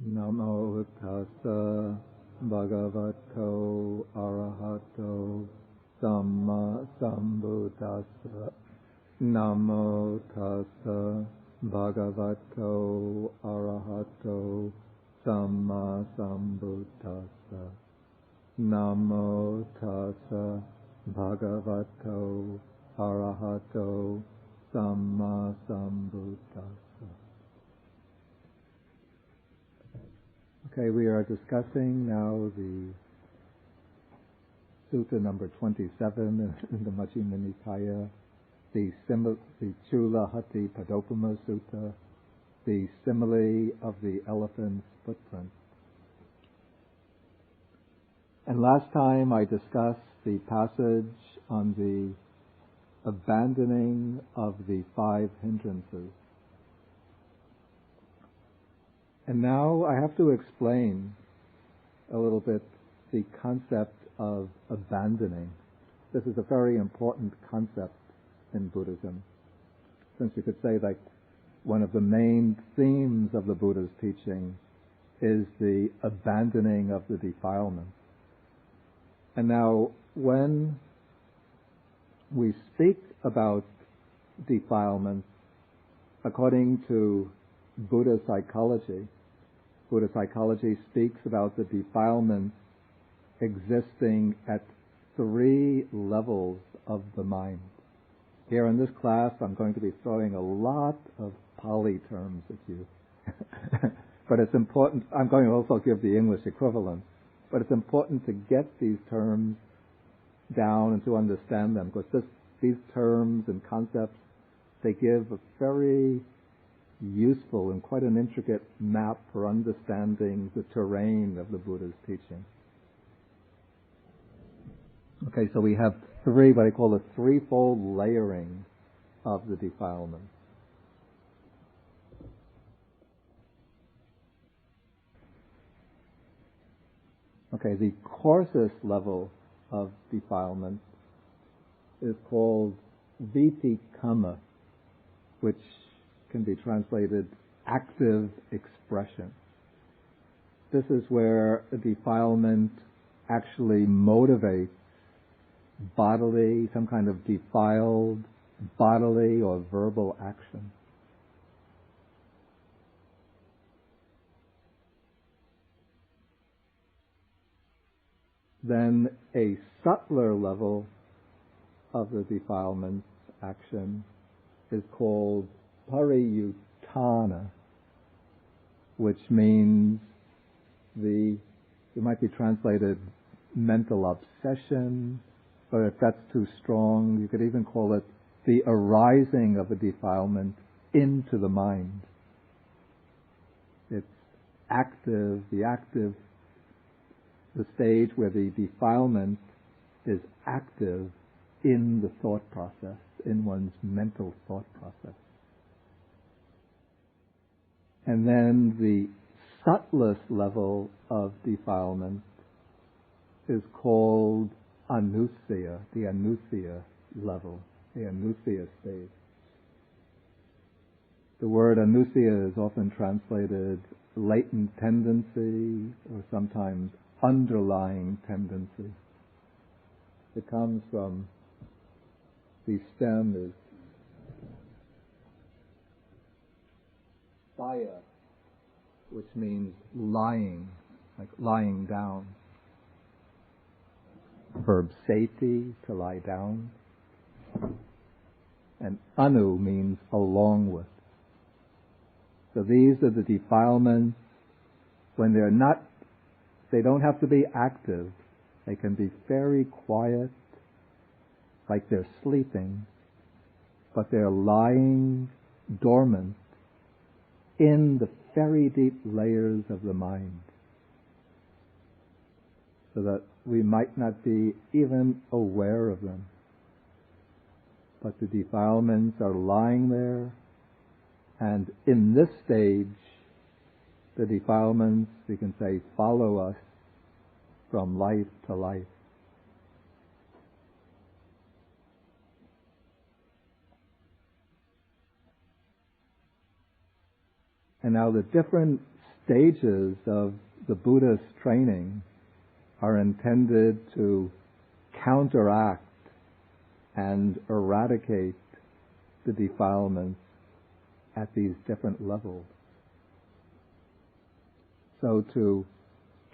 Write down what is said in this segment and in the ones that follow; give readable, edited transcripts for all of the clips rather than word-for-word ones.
Namo tassa bhagavato arahato samma sambuddhassa. Namo tassa bhagavato arahato samma sambuddhassa. Namo tassa bhagavato arahato samma sambuddhassa. Okay, we are discussing now the Sutta number 27 in the Majjhima Nikaya, the Cūḻahatthipadopama Sutta, the simile of the elephant's footprint. And last time I discussed the passage on the abandoning of the 5 hindrances. And now I have to explain a little bit the concept of abandoning. This is a very important concept in Buddhism, since you could say like one of the main themes of the Buddha's teaching is the abandoning of the defilements. And now when we speak about defilements, according to Buddha psychology speaks about the defilements existing at 3 levels of the mind. Here in this class, I'm going to be throwing a lot of Pali terms at you. But it's important, I'm going to also give the English equivalent, but it's important to get these terms down and to understand them, because these terms and concepts, they give a very useful and quite an intricate map for understanding the terrain of the Buddha's teaching. Okay, so we have what I call a 3-fold layering of the defilement. Okay, the coarsest level of defilement is called vitikama, which can be translated active expression. This is where a defilement actually motivates bodily, some kind of defiled bodily or verbal action. Then a subtler level of the defilement action is called pariyuttana, which means it might be translated mental obsession, or if that's too strong, you could even call it the arising of a defilement into the mind. It's active, the stage where the defilement is active in the thought process, in one's mental thought process. And then the subtlest level of defilement is called anusaya, the anusaya level, the anusaya stage. The word anusaya is often translated latent tendency or sometimes underlying tendency. It comes from the stem is saya, which means lying, like lying down. Verb sati, to lie down. And anu means along with. So these are the defilements when they don't have to be active. They can be very quiet, like they're sleeping, but they're lying dormant in the very deep layers of the mind, so that we might not be even aware of them. But the defilements are lying there, and in this stage, the defilements, we can say, follow us from life to life. And now the different stages of the Buddhist training are intended to counteract and eradicate the defilements at these different levels. So to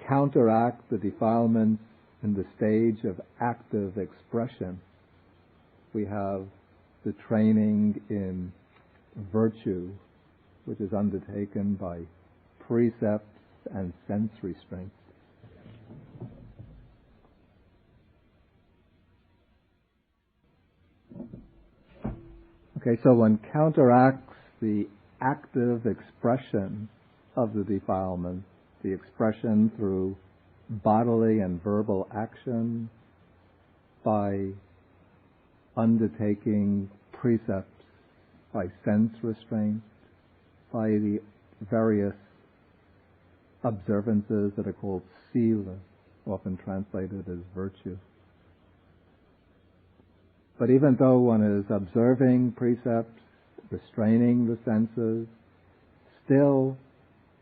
counteract the defilements in the stage of active expression, we have the training in virtue, which is undertaken by precepts and sense restraints. Okay, so one counteracts the active expression of the defilement, the expression through bodily and verbal action, by undertaking precepts, by sense restraint, by the various observances that are called sila, often translated as virtue. But even though one is observing precepts, restraining the senses, still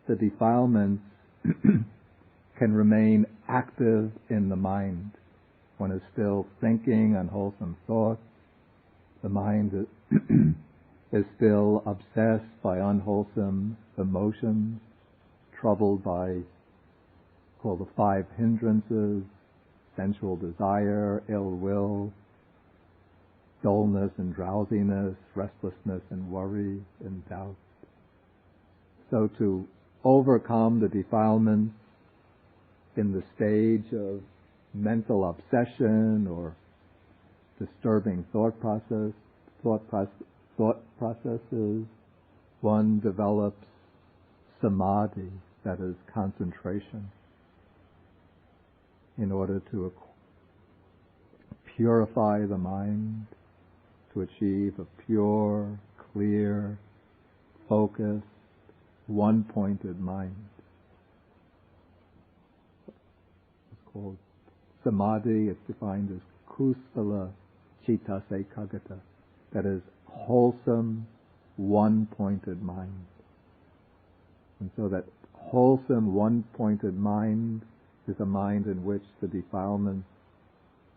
the defilements can remain active in the mind. One is still thinking unwholesome thoughts. The mind is still obsessed by unwholesome emotions, troubled by, called the 5 hindrances, sensual desire, ill will, dullness and drowsiness, restlessness and worry and doubt. So to overcome the defilements in the stage of mental obsession or disturbing thought processes, one develops samadhi, that is concentration, in order to purify the mind, to achieve a pure, clear, focused, one-pointed mind. It's called samadhi. It's defined as kusala chitta ekagata, that is wholesome, one-pointed mind. And so that wholesome, one-pointed mind is a mind in which the defilements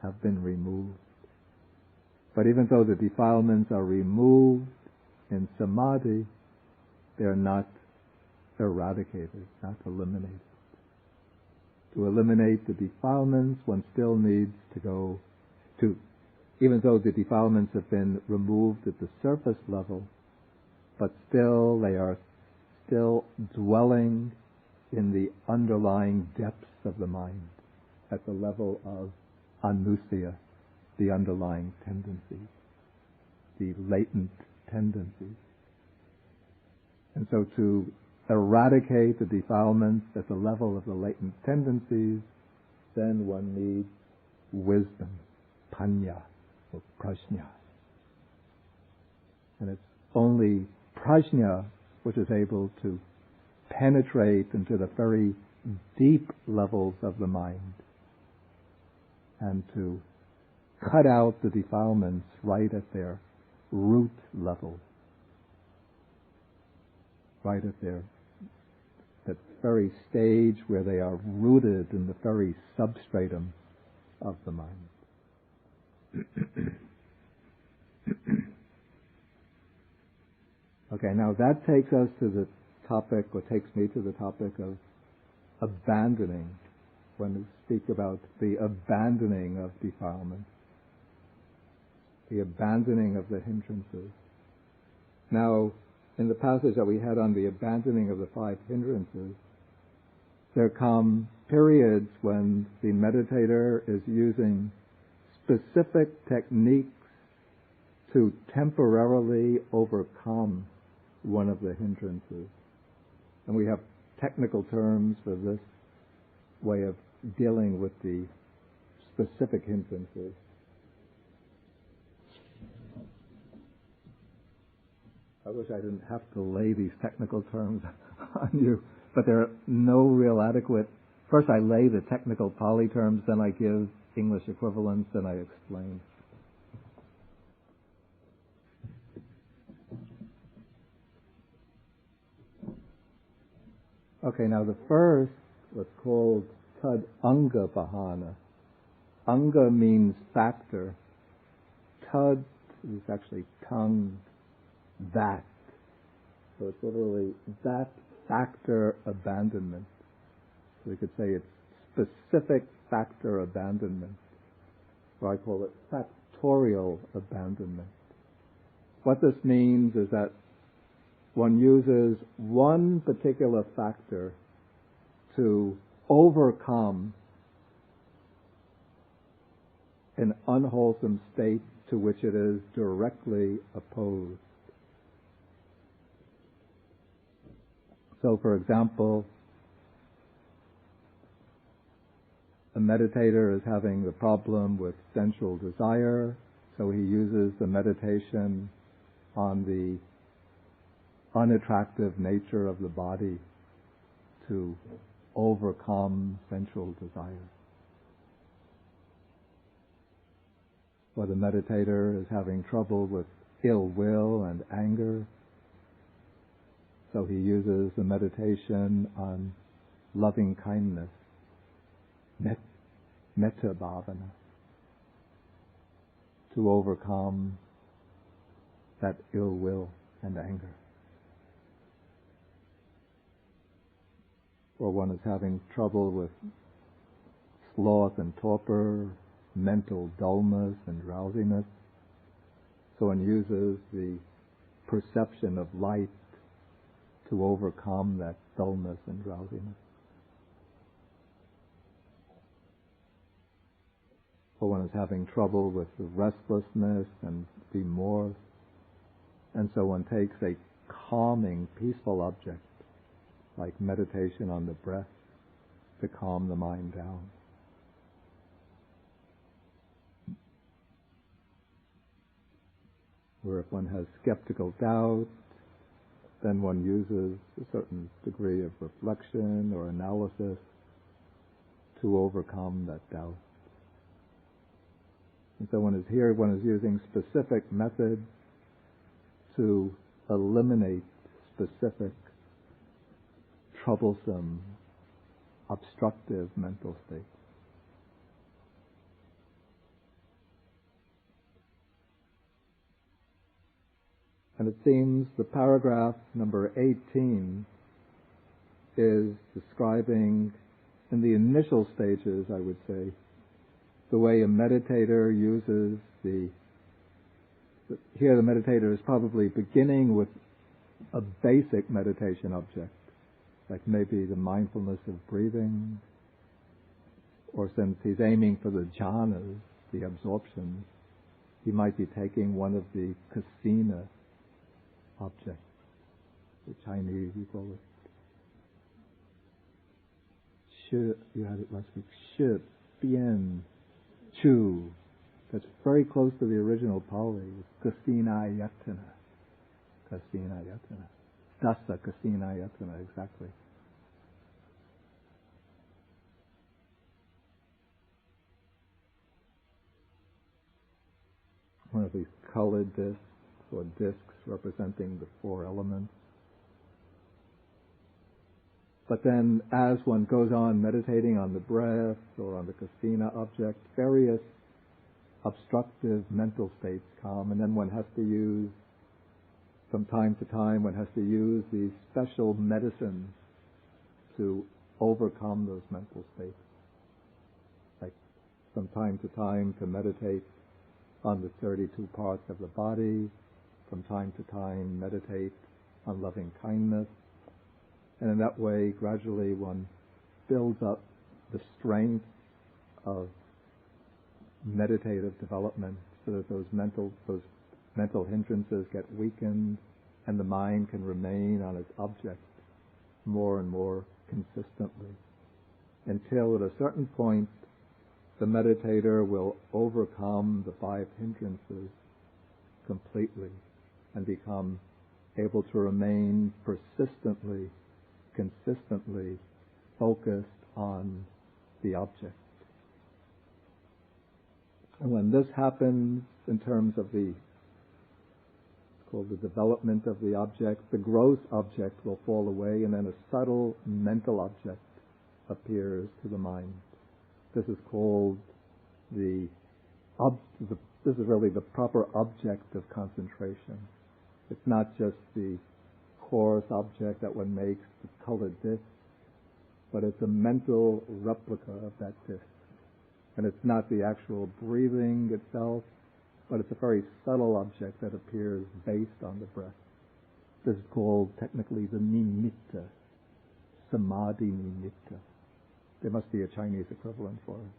have been removed. But even though the defilements are removed in samadhi, they are not eradicated, not eliminated. To eliminate the defilements, one still needs to go to, even though the defilements have been removed at the surface level, but still they are still dwelling in the underlying depths of the mind, at the level of anusaya, the underlying tendencies, the latent tendencies. And so to eradicate the defilements at the level of the latent tendencies, then one needs wisdom, panya, or prajna. And it's only prajna which is able to penetrate into the very deep levels of the mind and to cut out the defilements right at their root level, right at that very stage where they are rooted in the very substratum of the mind. Okay, now that takes us to the topic, or takes me to the topic of abandoning, when we speak about the abandoning of defilements, the abandoning of the hindrances. Now, in the passage that we had on the abandoning of the 5 hindrances, there come periods when the meditator is using specific techniques to temporarily overcome one of the hindrances. And we have technical terms for this way of dealing with the specific hindrances. I wish I didn't have to lay these technical terms on you, but there are no real adequate. First I lay the technical Pali terms, then I give English equivalents, then I explain. Okay, now the first, what's called tad anga bahana. Anga means factor. Tad is actually tongue, that. So it's literally that factor abandonment. So we could say it's specific factor abandonment. Or I call it factorial abandonment. What this means is that one uses one particular factor to overcome an unwholesome state to which it is directly opposed. So, for example, a meditator is having the problem with sensual desire, so he uses the meditation on the unattractive nature of the body to overcome sensual desire. Or the meditator is having trouble with ill will and anger, so he uses the meditation on loving kindness, metta bhavana, to overcome that ill will and anger. Or one is having trouble with sloth and torpor, mental dullness and drowsiness, so one uses the perception of light to overcome that dullness and drowsiness. Or one is having trouble with the restlessness and remorse, and so one takes a calming, peaceful object, like meditation on the breath, to calm the mind down. Or if one has skeptical doubt, then one uses a certain degree of reflection or analysis to overcome that doubt. And so one is using specific methods to eliminate specific troublesome, obstructive mental states. And it seems the paragraph number 18 is describing, in the initial stages, I would say, the way a meditator uses here the meditator is probably beginning with a basic meditation object, like maybe the mindfulness of breathing, or since he's aiming for the jhanas, the absorption, he might be taking one of the kasina objects, the Chinese, you call it Shi, you had it last week, Shi, Bian, Chu. That's very close to the original Pali, kasina yatana. Kasina yatana. Dasa kasina yatana, exactly. One of these colored discs, or discs representing the four elements. But then as one goes on meditating on the breath or on the kasina object, various obstructive mental states come, and then one has to use, from time to time, one has to use these special medicines to overcome those mental states. Like from time to meditate on the 32 parts of the body, from time to time meditate on loving kindness, and in that way gradually one builds up the strength of meditative development so that those mental hindrances get weakened and the mind can remain on its object more and more consistently, until at a certain point the meditator will overcome the 5 hindrances completely and become able to remain persistently, consistently focused on the object. And when this happens in terms of the called the development of the object. The gross object will fall away, and then a subtle mental object appears to the mind. This is called this is really the proper object of concentration. It's not just the coarse object that one makes, the colored disc, but it's a mental replica of that disc. And it's not the actual breathing itself, but it's a very subtle object that appears based on the breath. This is called technically the nimitta, samadhi nimitta. There must be a Chinese equivalent for it.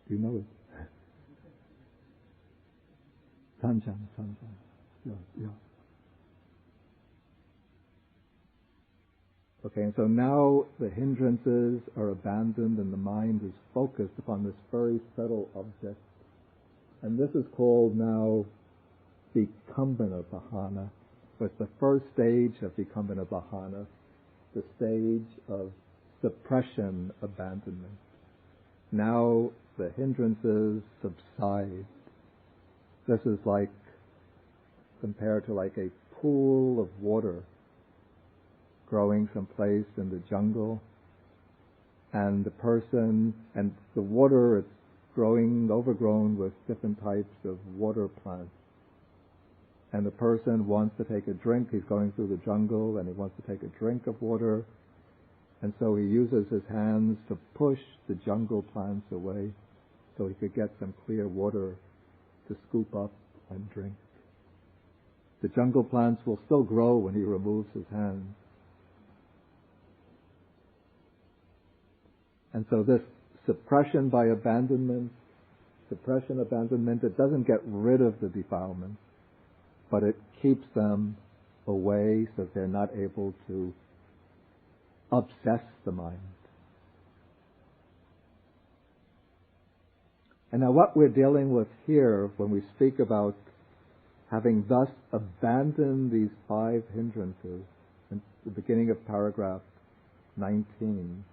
Do you know it? Sanjan. Yeah. Okay, and so now the hindrances are abandoned and the mind is focused upon this very subtle object. And this is called now Vipassana. It's the first stage of Vipassana, the stage of suppression, abandonment. Now the hindrances subside. This is like, compared to like a pool of water growing someplace in the jungle, and the person, and the water, it's overgrown with different types of water plants. And the person wants to take a drink. He's going through the jungle and he wants to take a drink of water. And so he uses his hands to push the jungle plants away so he could get some clear water to scoop up and drink. The jungle plants will still grow when he removes his hands. And so this suppression by abandonment, it doesn't get rid of the defilements, but it keeps them away so that they're not able to obsess the mind. And now what we're dealing with here when we speak about having thus abandoned these 5 hindrances, in the beginning of paragraph 19,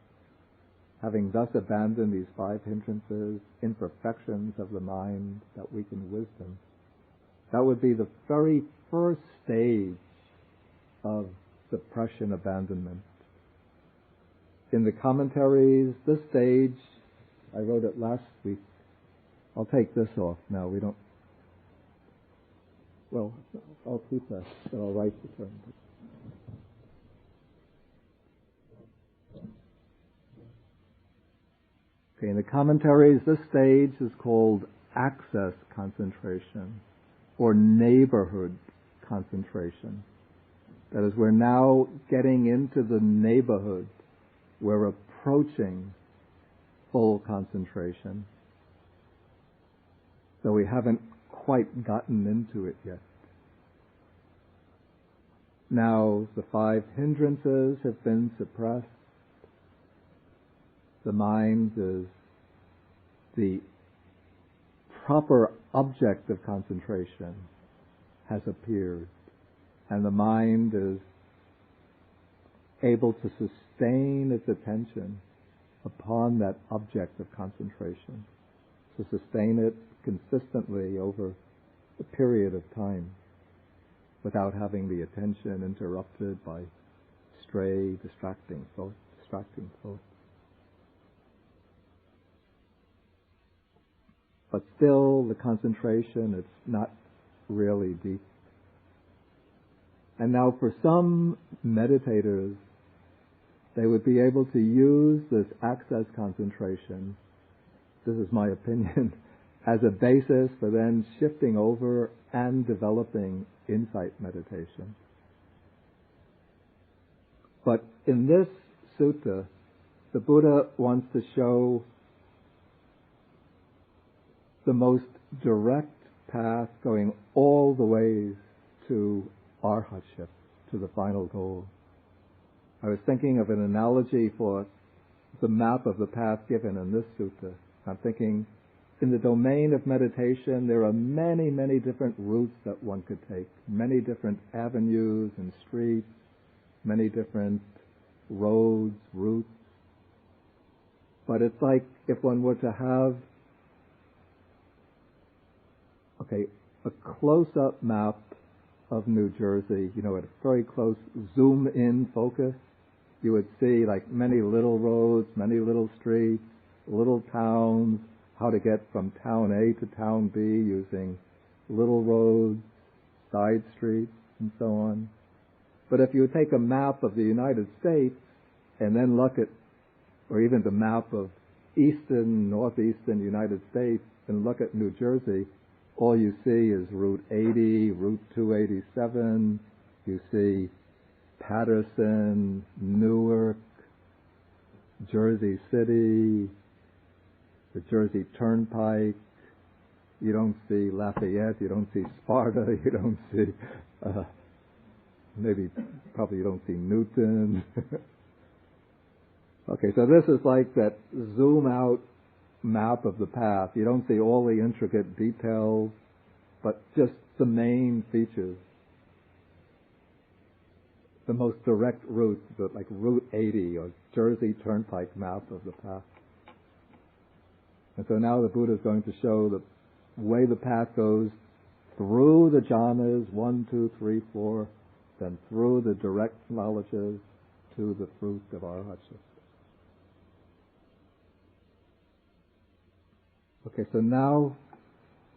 having thus abandoned these 5 hindrances, imperfections of the mind that weaken wisdom, that would be the very first stage of suppression abandonment. In the commentaries, this stage, I wrote it last week. I'll take this off now. I'll keep that, but I'll write the term. Okay, in the commentaries, this stage is called access concentration or neighborhood concentration. That is, we're now getting into the neighborhood. We're approaching full concentration. So we haven't quite gotten into it yet. Now the 5 hindrances have been suppressed. The mind is the proper object of concentration has appeared, and the mind is able to sustain its attention upon that object of concentration, to sustain it consistently over a period of time without having the attention interrupted by stray, distracting thoughts. But still, the concentration, it's not really deep. And now for some meditators, they would be able to use this access concentration, this is my opinion, as a basis for then shifting over and developing insight meditation. But in this sutta, the Buddha wants to show the most direct path going all the ways to arhatship, to the final goal. I was thinking of an analogy for the map of the path given in this sutta. I'm thinking, in the domain of meditation, there are many, many different routes that one could take, many different avenues and streets, many different roads, routes. But it's like if one were to have a close-up map of New Jersey, at a very close zoom-in focus, you would see like many little roads, many little streets, little towns, how to get from town A to town B using little roads, side streets, and so on. But if you take a map of the United States and then look at, or even the map of eastern, northeastern United States and look at New Jersey, all you see is Route 80, Route 287, you see Patterson, Newark, Jersey City, the Jersey Turnpike. You don't see Lafayette, you don't see Sparta, you don't see, probably you don't see Newton. Okay, so this is like that zoom out map of the path. You don't see all the intricate details, but just the main features. The most direct route, like Route 80 or Jersey Turnpike map of the path. And so now the Buddha is going to show the way the path goes through the jhanas, 1, 2, 3, 4, then through the direct knowledges to the fruit of arhatship. Okay, so now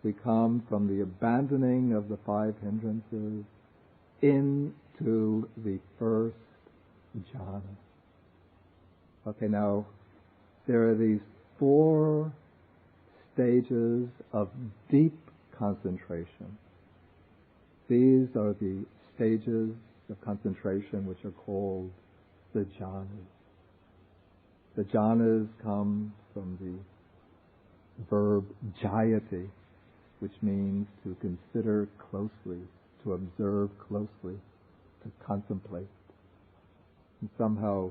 we come from the abandoning of the 5 hindrances into the first jhana. Okay, now there are these 4 stages of deep concentration. These are the stages of concentration which are called the jhanas. The jhanas come from the verb jayati, which means to consider closely, to observe closely, to contemplate. And somehow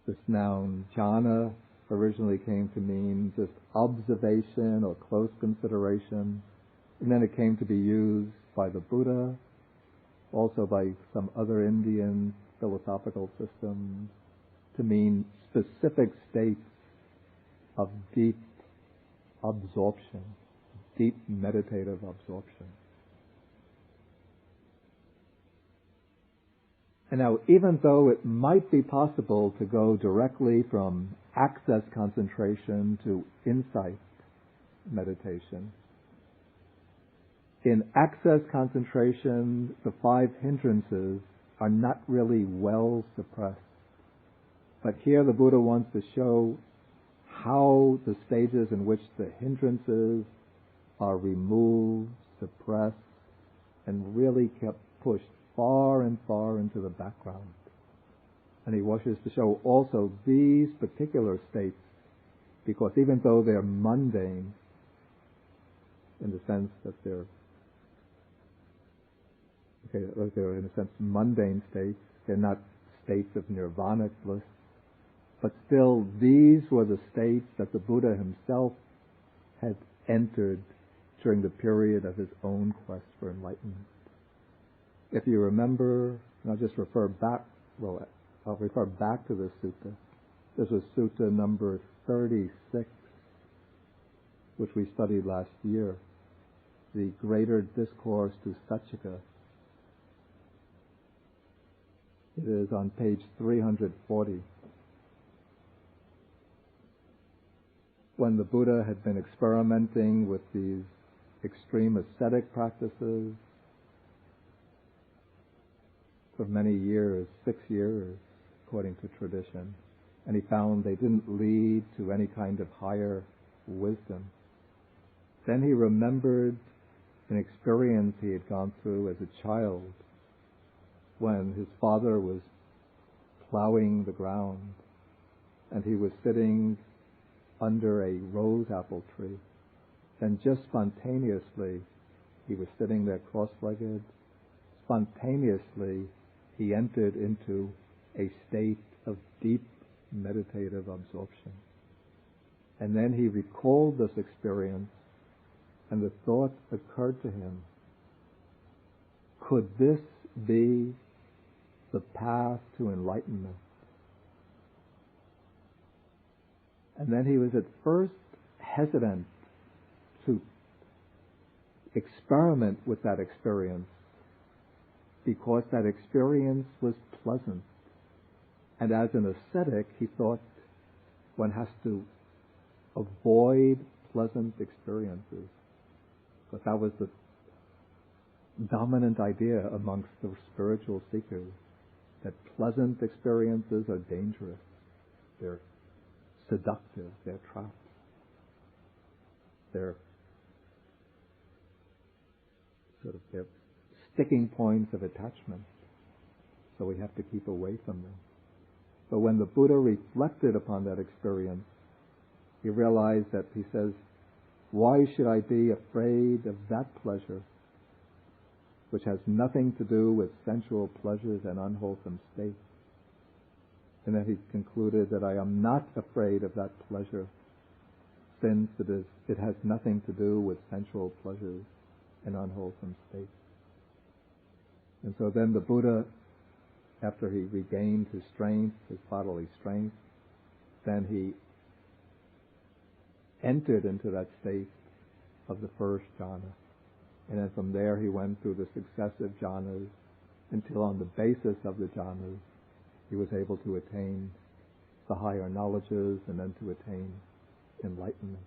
this noun jhana originally came to mean just observation or close consideration, and then it came to be used by the Buddha, also by some other Indian philosophical systems, to mean specific states of deep absorption, deep meditative absorption. And now, even though it might be possible to go directly from access concentration to insight meditation, in access concentration, the 5 hindrances are not really well suppressed. But here the Buddha wants to show how the stages in which the hindrances are removed, suppressed, and really kept pushed far and far into the background. And he wishes to show also these particular states, because even though they're mundane, in the sense that they're in a sense mundane states, they're not states of nirvanic bliss, but still these were the states that the Buddha himself had entered during the period of his own quest for enlightenment. If you remember, and I'll just refer back, I'll refer back to this sutta. This was sutta number 36, which we studied last year, the Greater Discourse to Sachika. It is on page 340. When the Buddha had been experimenting with these extreme ascetic practices for many years, 6 years, according to tradition, and he found they didn't lead to any kind of higher wisdom. Then he remembered an experience he had gone through as a child when his father was plowing the ground and he was sitting under a rose apple tree. Then just spontaneously, he was sitting there cross-legged, spontaneously he entered into a state of deep meditative absorption. And then he recalled this experience, and the thought occurred to him, could this be the path to enlightenment? And then he was at first hesitant experiment with that experience because that experience was pleasant. And as an ascetic, he thought one has to avoid pleasant experiences, because that was the dominant idea amongst the spiritual seekers, that pleasant experiences are dangerous, they're seductive, they're traps, they're they're sticking points of attachment, so we have to keep away from them. But when the Buddha reflected upon that experience, he realized that, he says, why should I be afraid of that pleasure, which has nothing to do with sensual pleasures and unwholesome states? And then he concluded that I am not afraid of that pleasure, since it has nothing to do with sensual pleasures and unwholesome states. And so then the Buddha, after he regained his strength, his bodily strength, then he entered into that state of the first jhana. And then from there he went through the successive jhanas until on the basis of the jhanas he was able to attain the higher knowledges and then to attain enlightenment.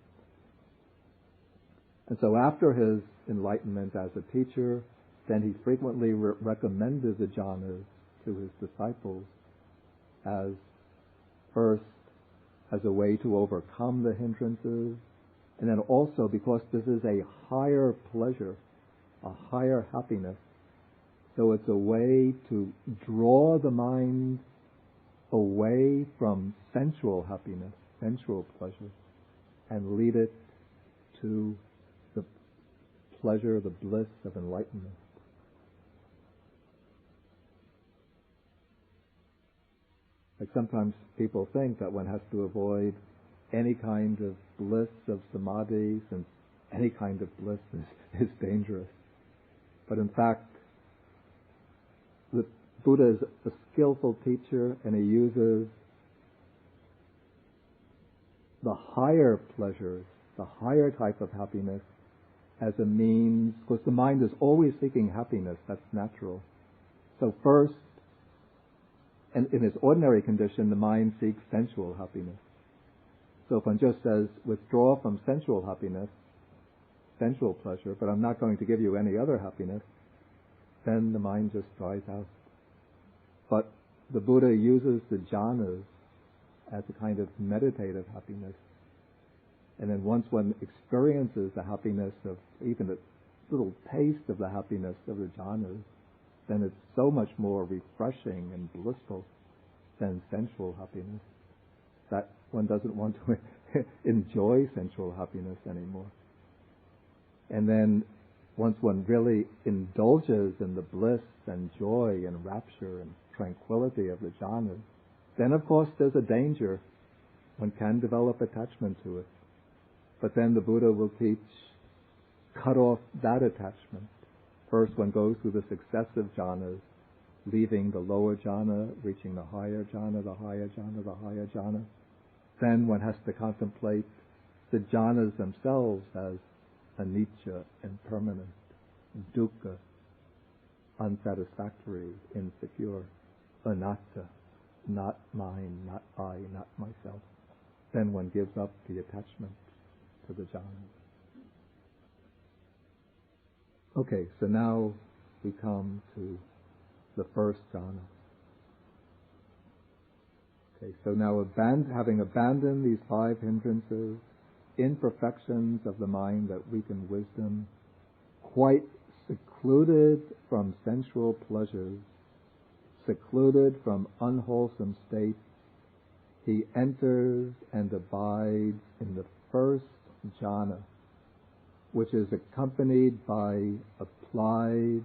And so after his enlightenment as a teacher, then he frequently recommended the jhanas to his disciples as first as a way to overcome the hindrances, and then also because this is a higher pleasure, a higher happiness, so it's a way to draw the mind away from sensual happiness, sensual pleasure, and lead it to the pleasure, the bliss of enlightenment. Like sometimes people think that one has to avoid any kind of bliss of samadhi, since any kind of bliss is dangerous. But in fact, the Buddha is a skillful teacher, and he uses the higher pleasures, the higher type of happiness, as a means, because the mind is always seeking happiness, that's natural. So first, and in its ordinary condition, the mind seeks sensual happiness. So if one just says, withdraw from sensual happiness, sensual pleasure, but I'm not going to give you any other happiness, then the mind just dries out. But the Buddha uses the jhanas as a kind of meditative happiness. And then once one experiences the happiness of, even a little taste of the happiness of the jhanas, then it's so much more refreshing and blissful than sensual happiness that one doesn't want to enjoy sensual happiness anymore. And then once one really indulges in the bliss and joy and rapture and tranquility of the jhanas, then of course there's a danger. One can develop attachment to it. But then the Buddha will teach, cut off that attachment. First one goes through the successive jhanas, leaving the lower jhana, reaching the higher jhana, the higher jhana, the higher jhana. Then one has to contemplate the jhanas themselves as anicca, impermanent, dukkha, unsatisfactory, insecure, anatta, not mine, not I, not myself. Then one gives up the attachment to the jhanas. Okay, so now we come to the first jhana. Okay, so now having abandoned these 5 hindrances, imperfections of the mind that weaken wisdom, quite secluded from sensual pleasures, secluded from unwholesome states, he enters and abides in the first jhana, which is accompanied by applied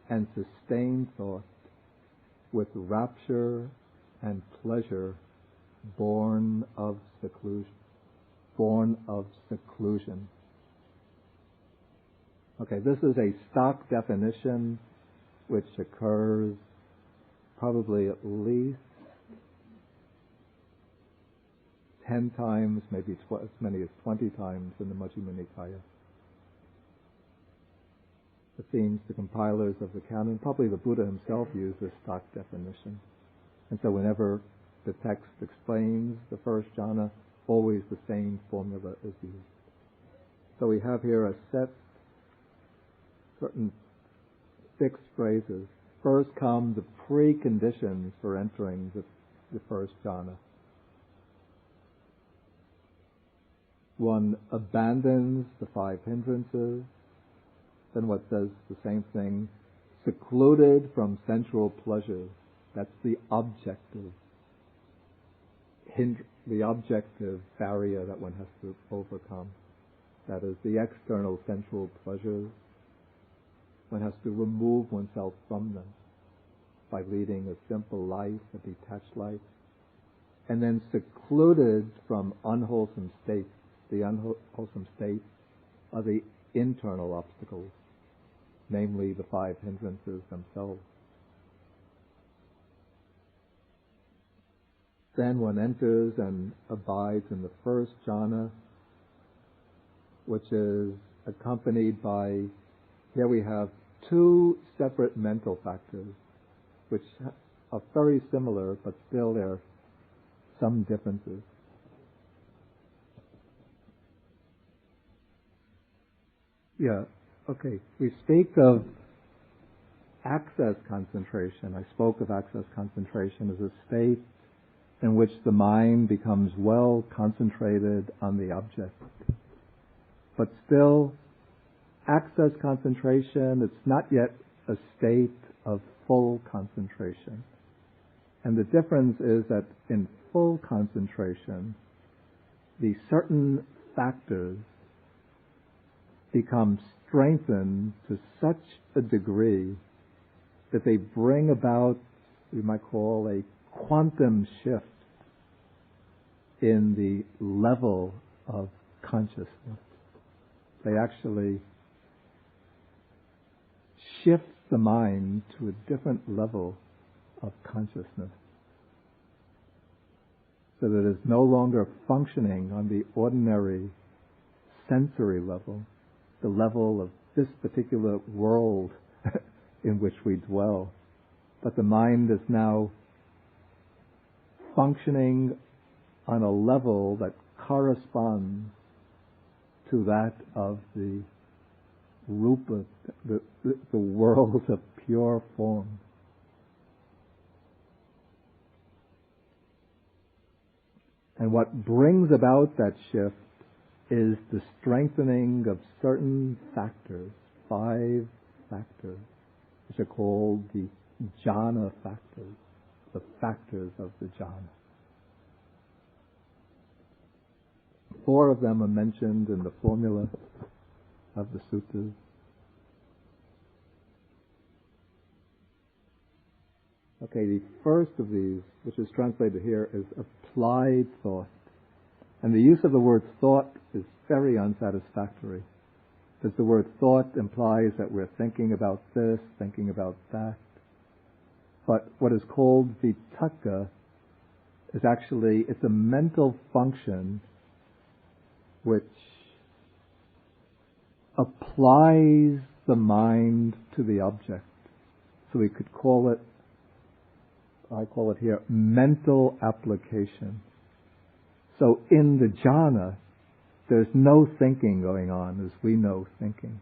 and sustained thought with rapture and pleasure born of seclusion. Okay, this is a stock definition which occurs probably at least 10 times, maybe as many as 20 times in the Majjhima Nikaya. it seems the compilers of the canon, probably the Buddha himself, used this stock definition. And so whenever the text explains the first jhana, always the same formula is used. So we have here a set, certain fixed phrases. First come the preconditions for entering the first jhana. One abandons the 5 hindrances. Then what says the same thing? Secluded from sensual pleasures. That's the objective. The objective barrier that one has to overcome. That is the external sensual pleasures. One has to remove oneself from them by leading a simple life, a detached life. And then secluded from unwholesome states. The unwholesome states are the internal obstacles, namely the 5 hindrances themselves. Then one enters and abides in the first jhana, which is accompanied by, here we have 2 separate mental factors, which are very similar, but still there are some differences. Yeah, okay. We speak of access concentration. I spoke of access concentration as a state in which the mind becomes well concentrated on the object. But still, access concentration, it's not yet a state of full concentration. And the difference is that in full concentration, the certain factors become strengthened to such a degree that they bring about, we might call, a quantum shift in the level of consciousness. They actually shift the mind to a different level of consciousness, so that it's no longer functioning on the ordinary sensory level, the level of this particular world in which we dwell, but the mind is now functioning on a level that corresponds to that of the rupa, the world of pure form. And what brings about that shift is the strengthening of certain factors, 5 factors, which are called the jhana factors, the factors of the jhana. 4 of them are mentioned in the formula of the suttas. Okay, the first of these, which is translated here, is applied thought. And the use of the word thought is very unsatisfactory, because the word thought implies that we're thinking about this, thinking about that. But what is called vitakka is actually, it's a mental function which applies the mind to the object. So we could call it, I call it here, mental application. So in the jhana, there's no thinking going on as we know thinking.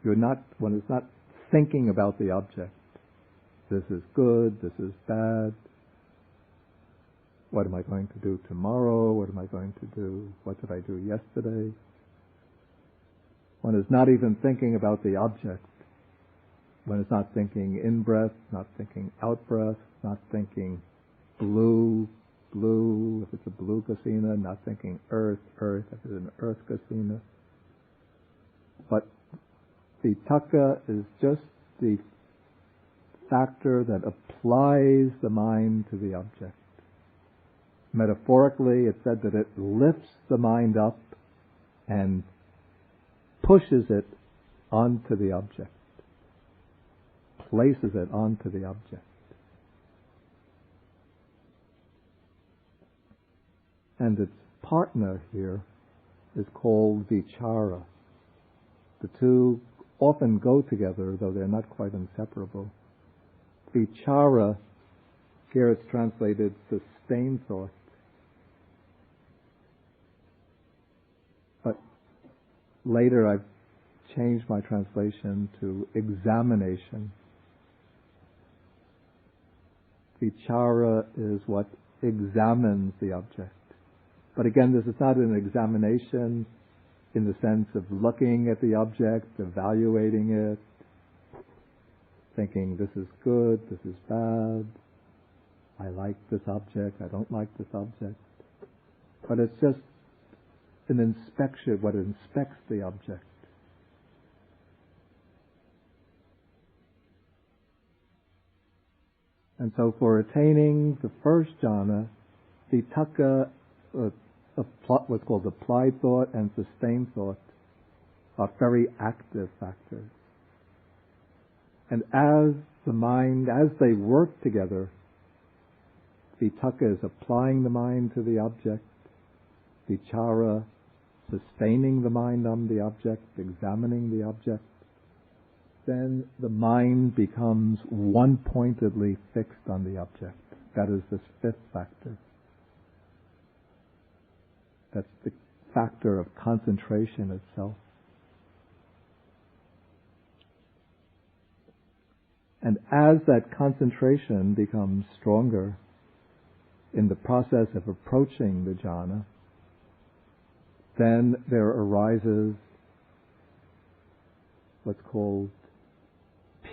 One is not thinking about the object. This is good, this is bad. What am I going to do tomorrow? What am I going to do? What did I do yesterday? One is not even thinking about the object. One is not thinking in-breath, not thinking out-breath, not thinking blue, if it's a blue kasina, not thinking earth, if it's an earth kasina. But vitakka is just the factor that applies the mind to the object. Metaphorically, it's said that it lifts the mind up and pushes it onto the object, places it onto the object. And its partner here is called vichara. The two often go together, though they're not quite inseparable. Vichara, here it's translated sustained thought. But later I've changed my translation to examination. Vichara is what examines the object. But again, this is not an examination in the sense of looking at the object, evaluating it, thinking this is good, this is bad, I like this object, I don't like this object. But it's just an inspection, what inspects the object. And so for attaining the first jhana, vitakka, what's called applied thought and sustained thought, are very active factors. And as the mind, as they work together, vitakka is applying the mind to the object, vichara, sustaining the mind on the object, examining the object, then the mind becomes one-pointedly fixed on the object. That is this fifth factor. That's the factor of concentration itself. And as that concentration becomes stronger in the process of approaching the jhana, then there arises what's called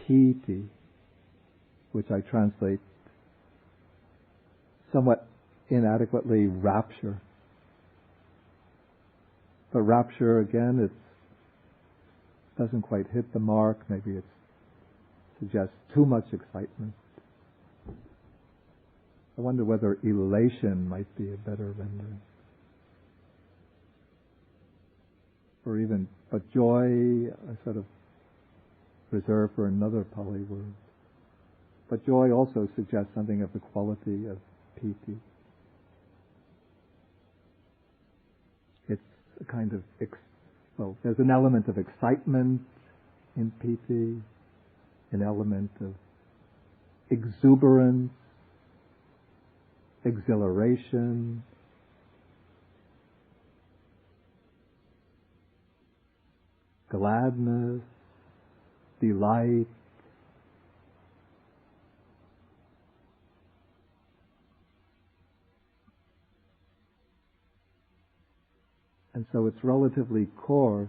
piti, which I translate somewhat inadequately rapture. But rapture, again, it doesn't quite hit the mark. Maybe it suggests too much excitement. I wonder whether elation might be a better rendering. Or even, but joy, I sort of reserve for another Pali word. But joy also suggests something of the quality of piti. It's a kind of, there's an element of excitement in piti, an element of exuberance, exhilaration, gladness, delight. And so it's relatively coarse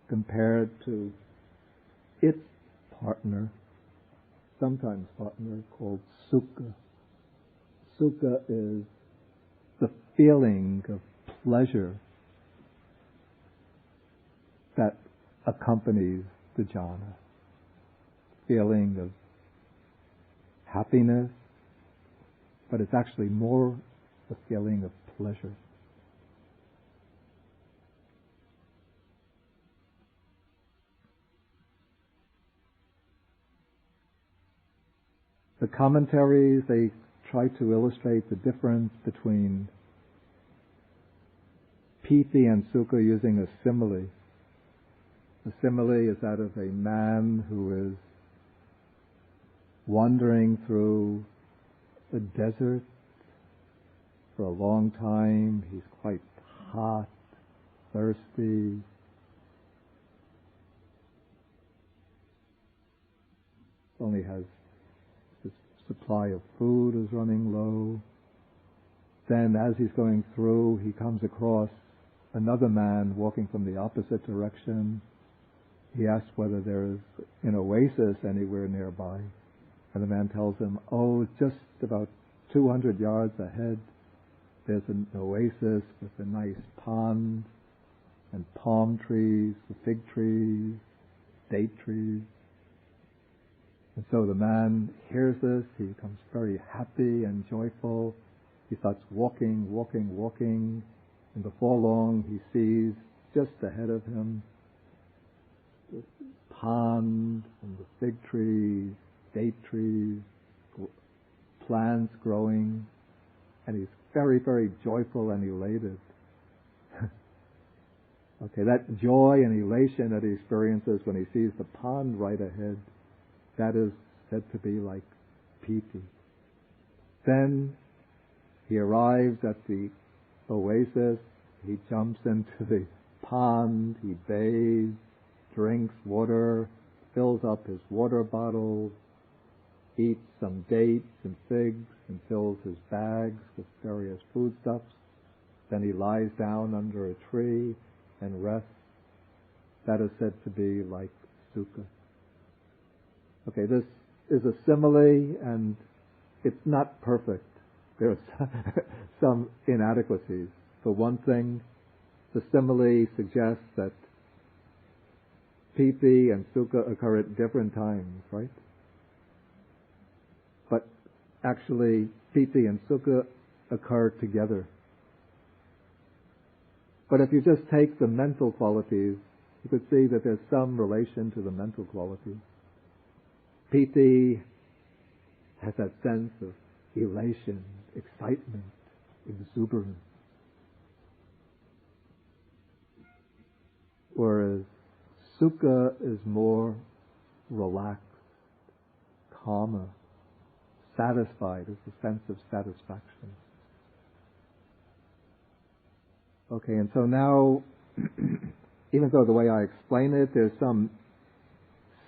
compared to its partner, sometimes partner, called sukha. Sukha is the feeling of pleasure that accompanies the jhana. Feeling of happiness, but it's actually more a feeling of pleasure. The commentaries, they try to illustrate the difference between piti and sukha using a simile. The simile is that of a man who is wandering through a desert for a long time. He's quite hot, thirsty. Only has his supply of food is running low. Then as he's going through, he comes across another man walking from the opposite direction. He asks whether there is an oasis anywhere nearby. And the man tells him, just about 200 yards ahead, there's an oasis with a nice pond and palm trees, fig trees, date trees. And so the man hears this, he becomes very happy and joyful. He starts walking. And before long, he sees just ahead of him the pond and the fig trees, date trees, plants growing, and he's very, very joyful and elated. Okay, that joy and elation that he experiences when he sees the pond right ahead, that is said to be like piti. Then he arrives at the oasis, he jumps into the pond, he bathes, drinks water, fills up his water bottle, eats some dates and figs, and fills his bags with various foodstuffs. Then he lies down under a tree and rests. That is said to be like sukha. Okay, this is a simile, and it's not perfect. There's some inadequacies. For one thing, the simile suggests that piti and sukha occur at different times, right? But actually, piti and sukha occur together. But if you just take the mental qualities, you could see that there's some relation to the mental qualities. Piti has that sense of elation, excitement, exuberance. Whereas sukha is more relaxed, calmer, satisfied. It's a sense of satisfaction. Okay, and so now, even though the way I explain it, there's some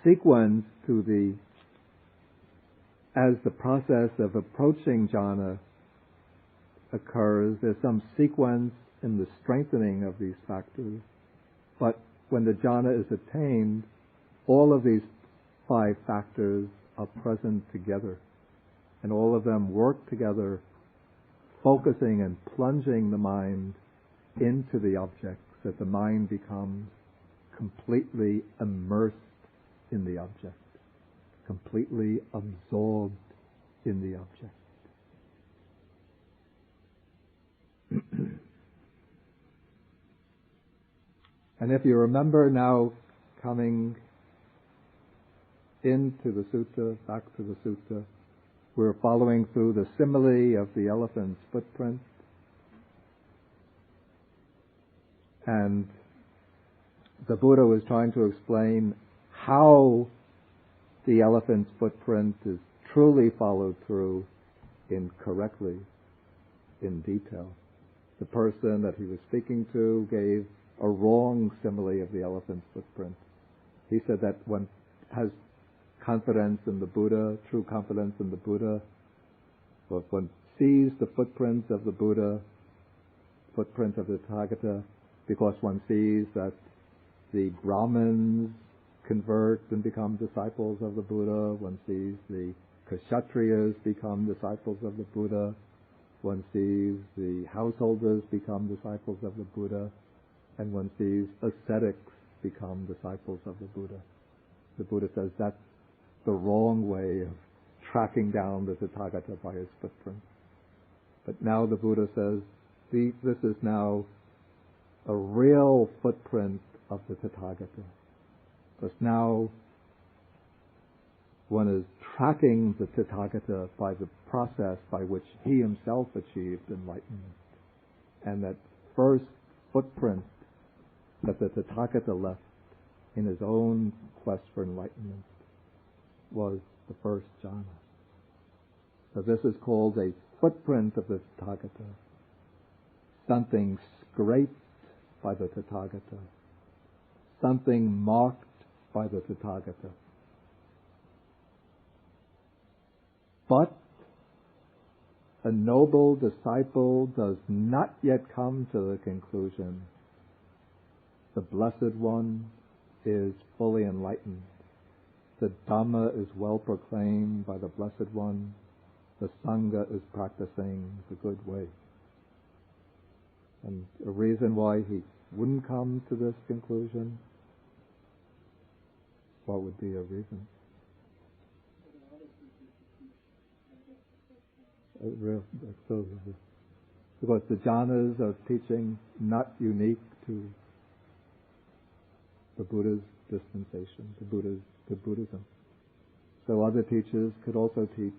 sequence to as the process of approaching jhana occurs, there's some sequence in the strengthening of these factors. But when the jhana is attained, all of these 5 factors are present together. And all of them work together, focusing and plunging the mind into the object, so that the mind becomes completely immersed in the object, completely absorbed in the object. And if you remember now, coming into the sutta, back to the sutta, we're following through the simile of the elephant's footprint. And the Buddha was trying to explain how the elephant's footprint is truly followed through correctly, in detail. The person that he was speaking to gave a wrong simile of the elephant's footprint. He said that one has confidence in the Buddha, true confidence in the Buddha. But if one sees the footprints of the Buddha, footprints of the Tathagata, because one sees that the Brahmins convert and become disciples of the Buddha, one sees the Kshatriyas become disciples of the Buddha, one sees the householders become disciples of the Buddha, and one sees ascetics become disciples of the Buddha. The Buddha says that's the wrong way of tracking down the Tathagata by his footprint. But now the Buddha says, this is now a real footprint of the Tathagata. Because now one is tracking the Tathagata by the process by which he himself achieved enlightenment. And that first footprint that the Tathagata left in his own quest for enlightenment was the first jhana. So this is called a footprint of the Tathagata. Something scraped by the Tathagata. Something marked by the Tathagata. But a noble disciple does not yet come to the conclusion the Blessed One is fully enlightened. The Dhamma is well proclaimed by the Blessed One. The Sangha is practicing the good way. And a reason why he wouldn't come to this conclusion, what would be a reason? Because the jhanas of teaching not unique to the Buddha's dispensation, to Buddhism. So other teachers could also teach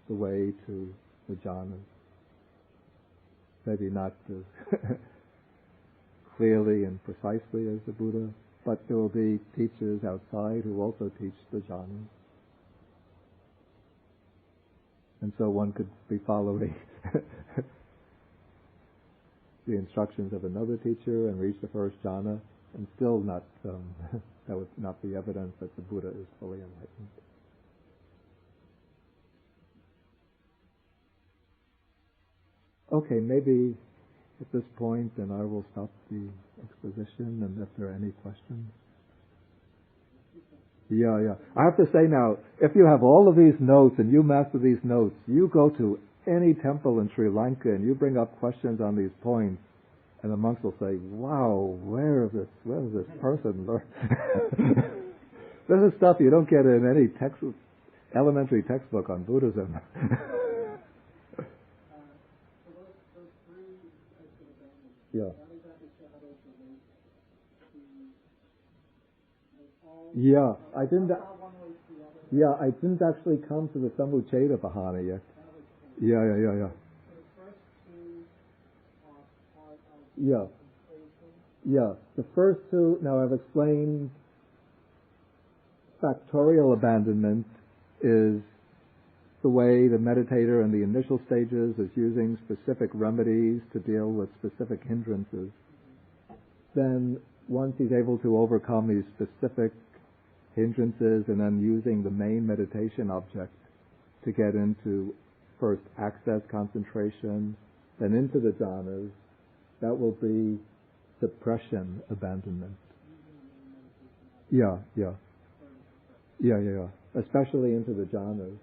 the way to the jhanas. Maybe not as clearly and precisely as the Buddha, but there will be teachers outside who also teach the jhanas. And so one could be following the instructions of another teacher and reach the first jhana and still not, that would not be evidence that the Buddha is fully enlightened. Okay, maybe at this point then I will stop the exposition, and if there are any questions. Yeah. I have to say now, if you have all of these notes and you master these notes, you go to any temple in Sri Lanka and you bring up questions on these points, and the monks will say, wow, where does this person learn? This is stuff you don't get in any elementary textbook on Buddhism. Yeah, I didn't actually come to the Samucceda Vahana yet. Yeah. The first two, now I've explained, factorial abandonment is the way the meditator in the initial stages is using specific remedies to deal with specific hindrances. Then once he's able to overcome these specific hindrances and then using the main meditation object to get into first access concentration, then into the jhanas, that will be suppression abandonment. Yeah. Especially into the jhanas.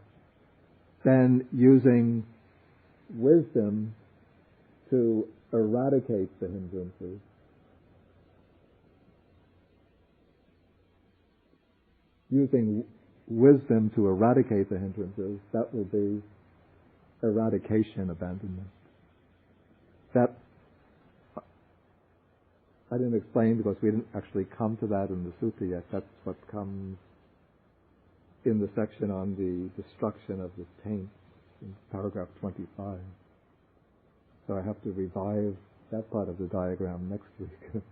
Then using wisdom to eradicate the hindrances. Using wisdom to eradicate the hindrances, that will be eradication abandonment. That I didn't explain because we didn't actually come to that in the sutta yet. That's what comes in the section on the destruction of the taints in paragraph 25. So I have to revive that part of the diagram next week.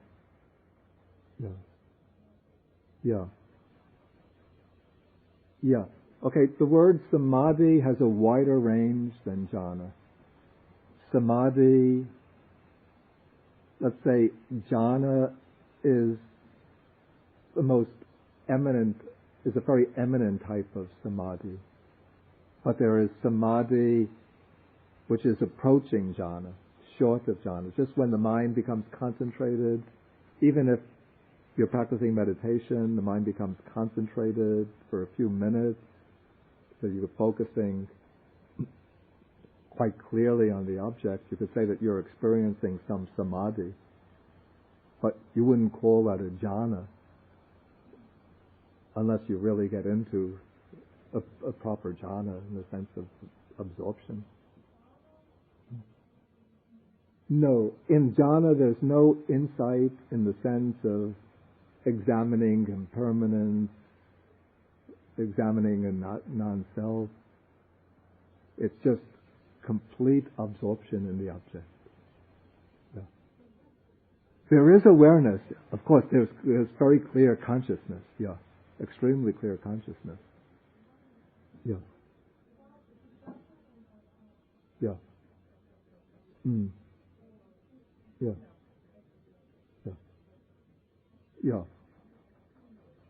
Yeah. Okay, the word samadhi has a wider range than jhana. Samadhi, let's say jhana is the most eminent, is a very eminent type of samadhi. But there is samadhi which is approaching jhana, short of jhana. Just when the mind becomes concentrated, even if you're practicing meditation, the mind becomes concentrated for a few minutes, so you're focusing quite clearly on the object. You could say that you're experiencing some samadhi, but you wouldn't call that a jhana unless you really get into a proper jhana in the sense of absorption. No, in jhana there's no insight in the sense of examining impermanence, examining a non-self. It's just complete absorption in the object. Yeah. There is awareness. Of course, there's very clear consciousness. Yeah, extremely clear consciousness. Yeah.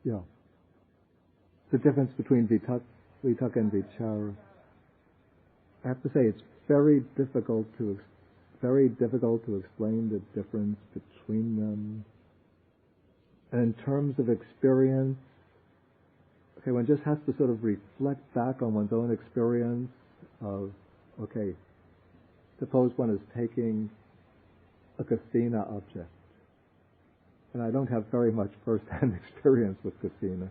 Yeah. The difference between vitaka and vichara. I have to say it's very difficult to explain the difference between them. And in terms of experience, okay, one just has to sort of reflect back on one's own experience of, okay, suppose one is taking a kasina object. And I don't have very much first-hand experience with kasina.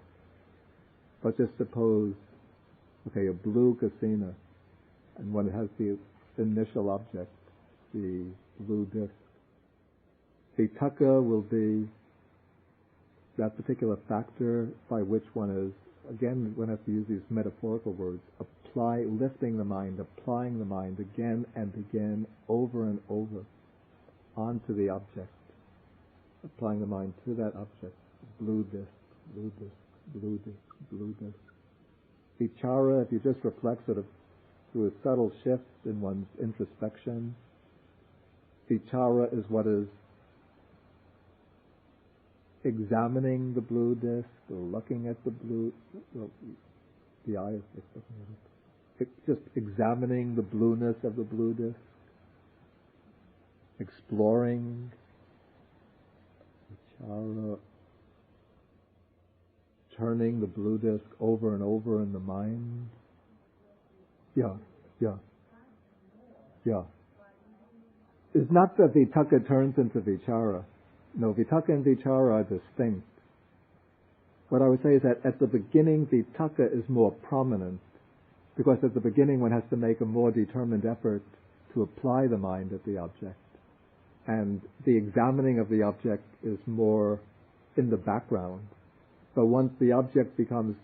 But just suppose, okay, a blue kasina, and one has the initial object, the blue disc. Vitaka will be that particular factor by which one is, again, one has to use these metaphorical words, lifting the mind, applying the mind again and again, over and over, onto the object. applying the mind to that object. Blue disc, blue disc, blue disc, blue disc. Vichara, if you just reflect sort of through a subtle shift in one's introspection, vichara is what is examining the blue disc, or looking at the blue, well, the eye is looking at it. Just examining the blueness of the blue disc, exploring vichara, turning the blue disc over and over in the mind. Yeah. It's not that vitakka turns into vichara. No, vitakka and vichara are distinct. What I would say is that at the beginning, vitakka is more prominent, because at the beginning one has to make a more determined effort to apply the mind at the object. And the examining of the object is more in the background. But once the object becomes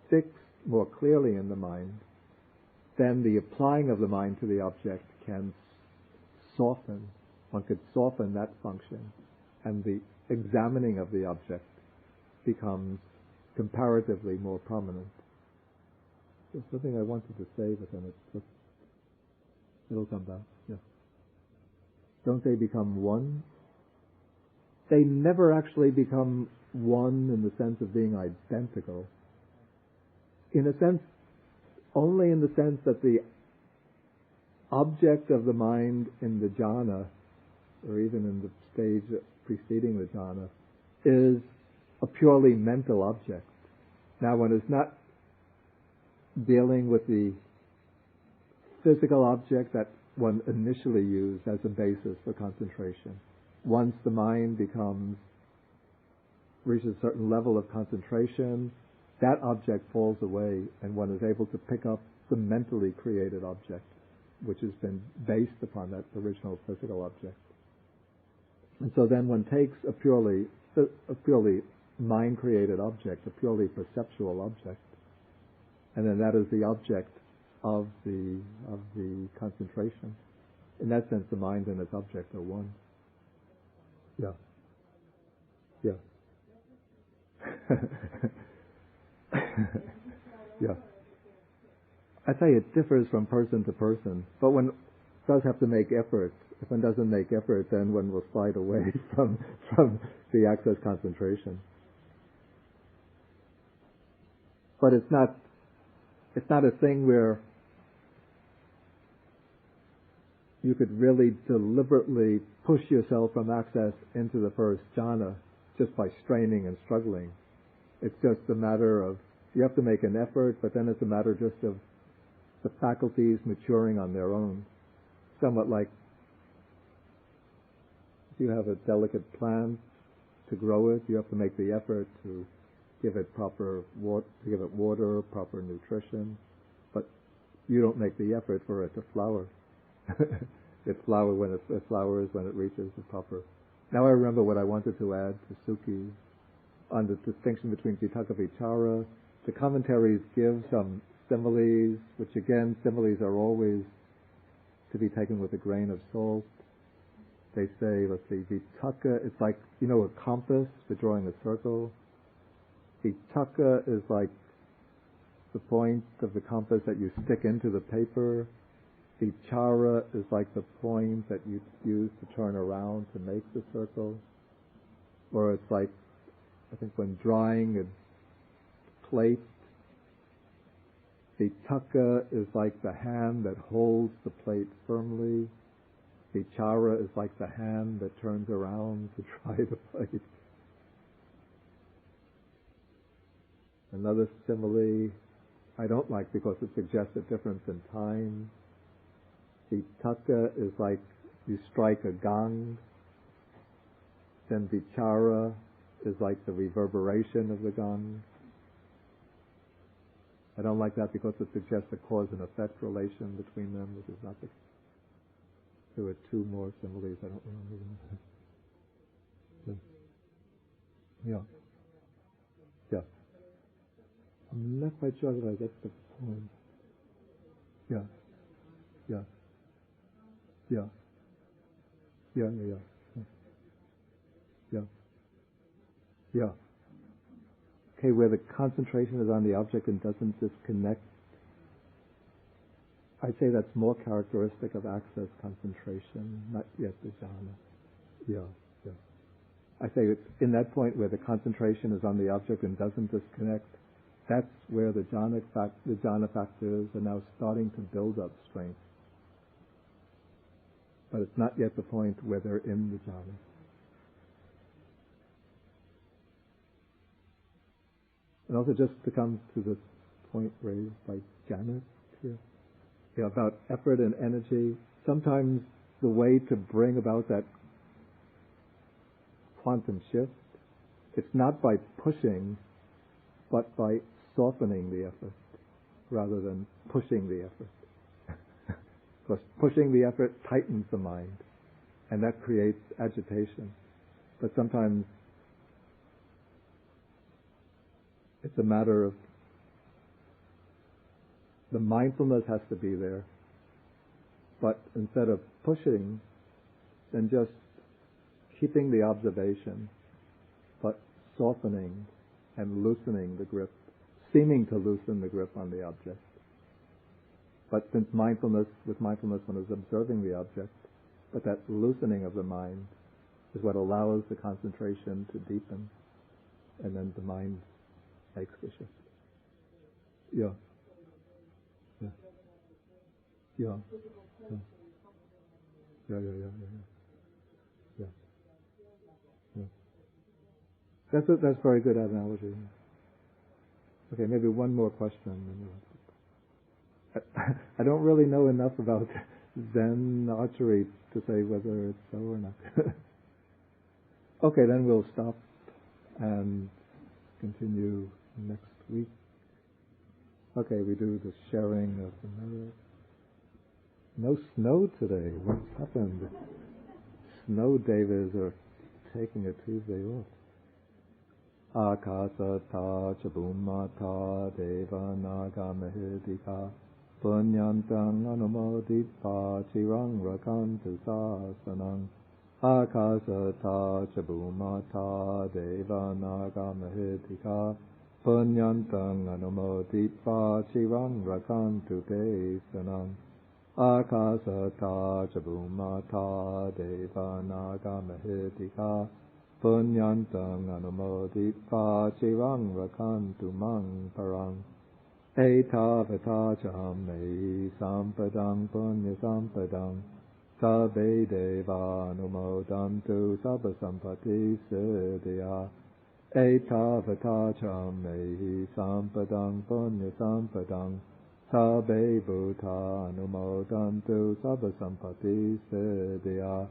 fixed more clearly in the mind, then the applying of the mind to the object can soften. One could soften that function, and the examining of the object becomes comparatively more prominent. There's something I wanted to say, but then it'll come back. Yeah. Don't they become one? They never actually become one in the sense of being identical. In a sense, only in the sense that the object of the mind in the jhana, or even in the stage preceding the jhana, is a purely mental object. Now, one is not dealing with the physical object that one initially used as a basis for concentration. Once the mind reaches a certain level of concentration, that object falls away, and one is able to pick up the mentally created object, which has been based upon that original physical object. And so then one takes a purely mind-created object, a purely perceptual object, and then that is the object of the concentration. In that sense, the mind and its object are one. Yeah. Yeah. I say it differs from person to person, but one does have to make effort. If one doesn't make effort, then one will slide away from the access concentration. But it's not a thing where you could really deliberately push yourself from access into the first jhana just by straining and struggling. It's just a matter of, you have to make an effort, but then it's a matter just of the faculties maturing on their own. Somewhat like if you have a delicate plant, to grow it, you have to make the effort to give it proper water, proper nutrition, but you don't make the effort for it to flower. It flowers when it reaches the proper. Now I remember what I wanted to add to Suki on the distinction between vitakka and vichara. The commentaries give some similes, which again, similes are always to be taken with a grain of salt. They say, let's see, vitakka is like, a compass for drawing a circle. Vitakka is like the point of the compass that you stick into the paper. Vichara is like the point that you use to turn around to make the circle. Or it's like, I think when drawing a plate, vitakka is like the hand that holds the plate firmly. Vichara is like the hand that turns around to try the plate. Another simile I don't like because it suggests a difference in time. Vitakka is like you strike a gong. Then vichara is like the reverberation of the gong. I don't like that because it suggests a cause and effect relation between them, which is not the case. There were two more similes, I don't remember them. Yeah. I'm not quite sure that I get the point. Yeah. Yeah. Okay, where the concentration is on the object and doesn't disconnect. I'd say that's more characteristic of access concentration, not yet the jhana. Yeah. I say it's in that point where the concentration is on the object and doesn't disconnect. That's where the jhana factors are now starting to build up strength. But it's not yet the point where they're in the jhana. And also just to come to the point raised by Janet here, about effort and energy, sometimes the way to bring about that quantum shift, it's not by pushing, but by softening the effort rather than pushing the effort. Because pushing the effort tightens the mind, and that creates agitation. But sometimes it's a matter of the mindfulness has to be there, but instead of pushing, then just keeping the observation, but softening and loosening the grip, seeming to loosen the grip on the object. But since mindfulness one is observing the object, but that loosening of the mind is what allows the concentration to deepen, and then the mind makes the shift. Yeah. That's a very good analogy. Okay, maybe one more question. I don't really know enough about Zen archery to say whether it's so or not. Okay, then we'll stop and continue next week. Okay, we do the sharing of the merit. No snow today. What's happened? Snow devas are taking a Tuesday off. Akasata chabumata deva naga mahidika punyantang anumoditpa chirang rakantu sasanang. Akasata chabumata deva naga mahidika punyantang anumoditpa chirang rakantu sasanang. Akasata chabumata deva naga mahidika punyantang anumoditpa chirang rakantu mang parang. Etavata chame sampadang punya sampadang sabbe deva anumodantu sabba sampati siddhya. Etavata chame sampadang punya sampadang sabbe bhuta anumodantu sabba sampati siddhya.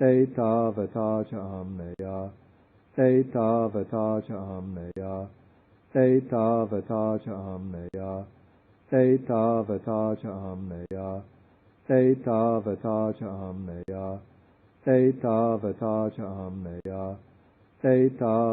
Etavata chameya, etavata chameya, etavata chameya, etavata chameya, etavata chameya, etavata chameya, etavata